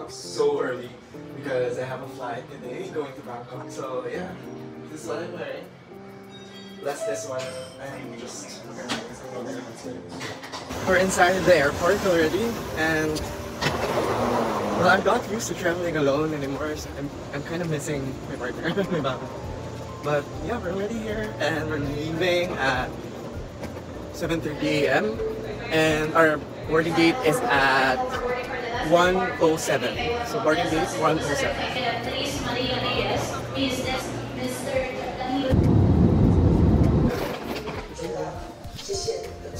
up so early because I have a flight today going to Bangkok. So yeah, this is what I'm wearing. Plus this one, I'm just... We're inside the airport already, and well, I'm not used to traveling alone anymore. So I'm kind of missing my partner, my mama. But yeah, we're already here, and we're leaving at 7:30 AM, and our boarding gate is at 1:07. So boarding gate 1:07.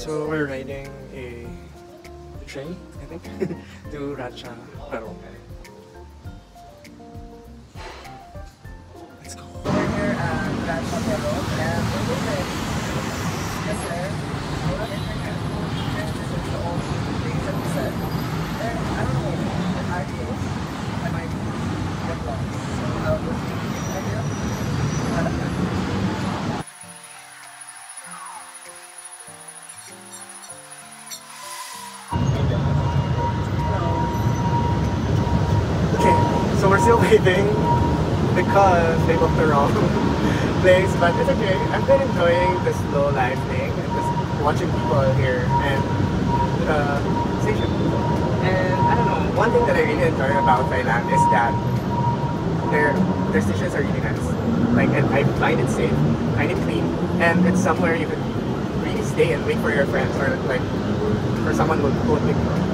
So we're riding a train, I think, to Ratchaparong. Let's go. We're here at Ratchaparong and we're moving. Yes, sir. This is the old things that we said. And I don't know, if I feel I might get lost. So I'll go see you. So we're still waiting because they booked the wrong place, but it's okay. I've been enjoying the slow life thing and just watching people here and the station. And I don't know, one thing that I really enjoy about Thailand is that their stations are really nice. Like, and I find it safe, find it clean, and it's somewhere you can really stay and wait for your friends or like for someone who would pick you up.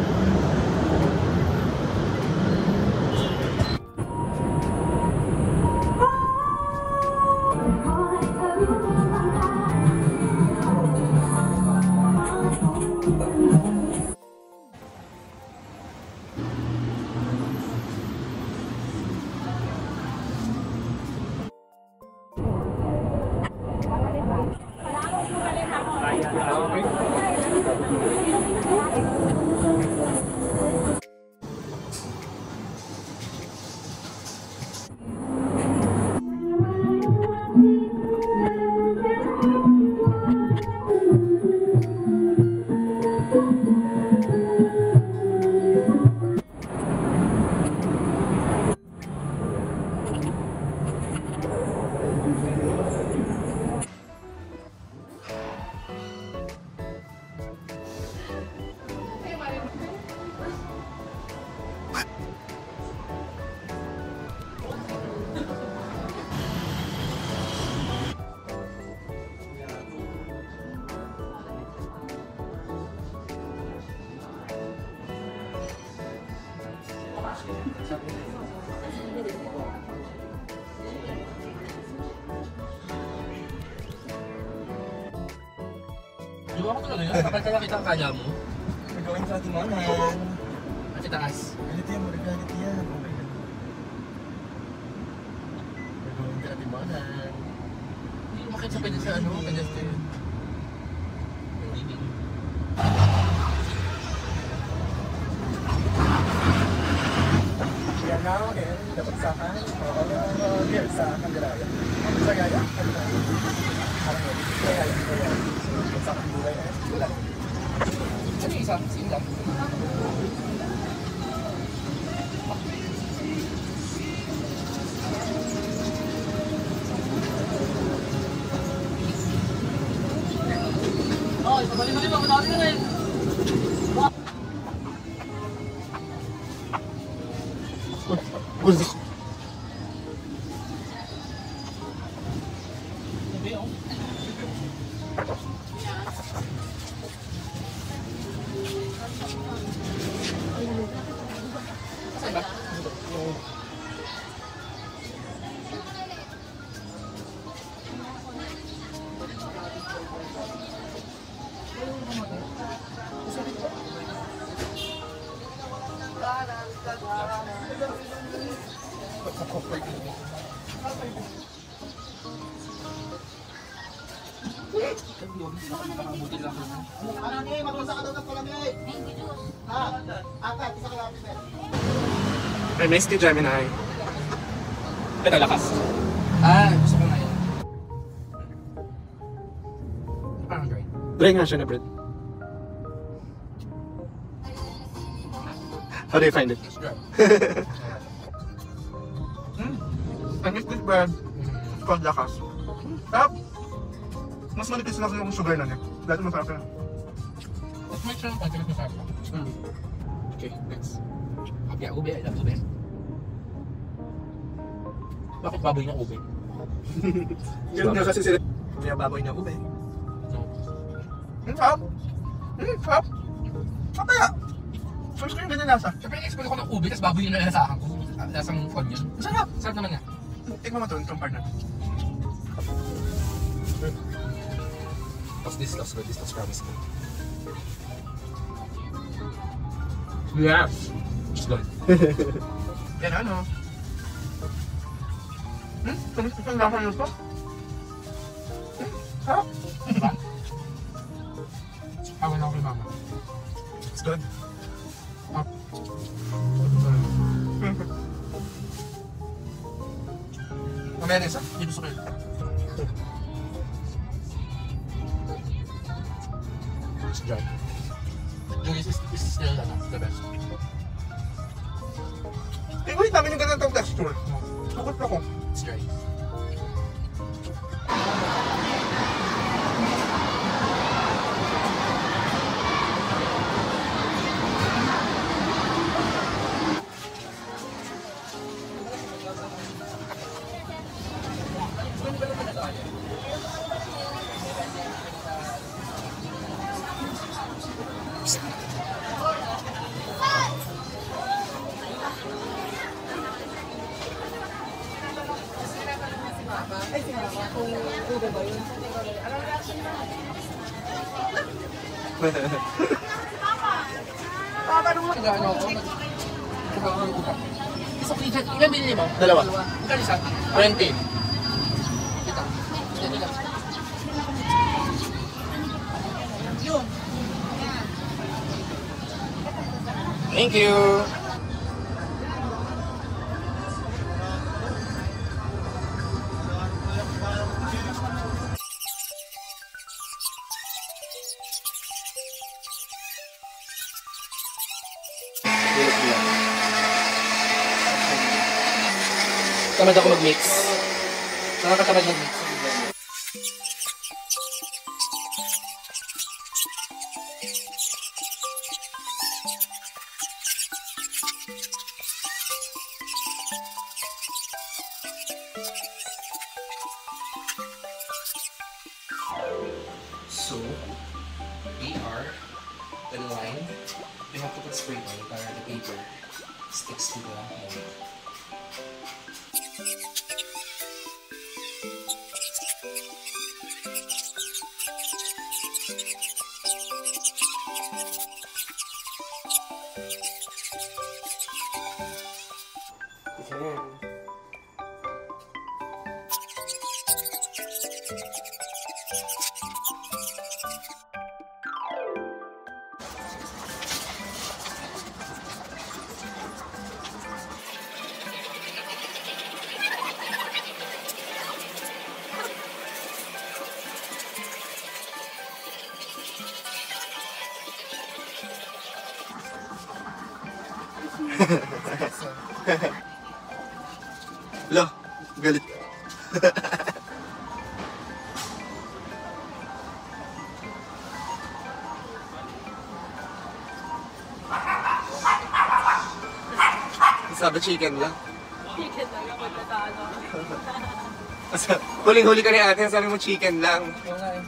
Diba ako talaga yun? Kapag nakita ang kaya mo? We're going to Atimanan. At itaas. Galit yan, galit yan. Oh my God. We're going to Atimanan. Hindi umakit sa pwede sa ano, pedestrian. We are now in Dapagsakan. Here sa Candelaria. Sa Gaya? Parang yun. Kaya yun. Sa Candelaria na yun. Wala. Ano yung isa? Sila? Oh, isabali-bali mo. Madami na rin. Gusto ko. I missed you, Gemini. Ito, lakas. Gusto ko na yun. Parang great. Try nga siya na, Brad. How do you find it? It's dry. I miss this bread. It's called lakas. Sarap. Mas manipis lang yung sugar na niya. Dahil masarap na. Let's make sure I'm going to Okay, next. Yeah, ube. I love ube. Bakit baboy na ube? Ganun nga kasi sila. Kaya baboy na ube. No. Sarap. Sarap. Sarap kaya. First ko yung ganyan lasa. Siyempre, expect ako ng ube, tapos baboy yung nalasahan ko. Lasang onion. Sarap. Sarap naman nga. Tignan mo ito, compare natin. Tapos this looks good. This looks promising. Yeah. It's good. Yan ano. Tumis ko yung lasa nito. Sarap. Diba? Awan ako kay mama. It's good. Mamaya na isa? Hindi gusto ko yun. It's dry. Yung is still the best. Favorite namin yung ganitong texture. Tukot ako. It's dry. Nag-ano ako? Nag-ano ako? Isa ko dyan. Ilan binili mo? Dalawa. Ilan isa? 20. Ito. Yan lang. Thank you. Tamad ako mag-mix. Nakakatamad mag-mix. So, we are in line. We have to put spray oil para the paper sticks to the mold. Lo, galit. Sabi chicken lang. Chicken lang ako sa ano. Huling-huli ka ni ate, sabi mo chicken lang. Oo nga eh.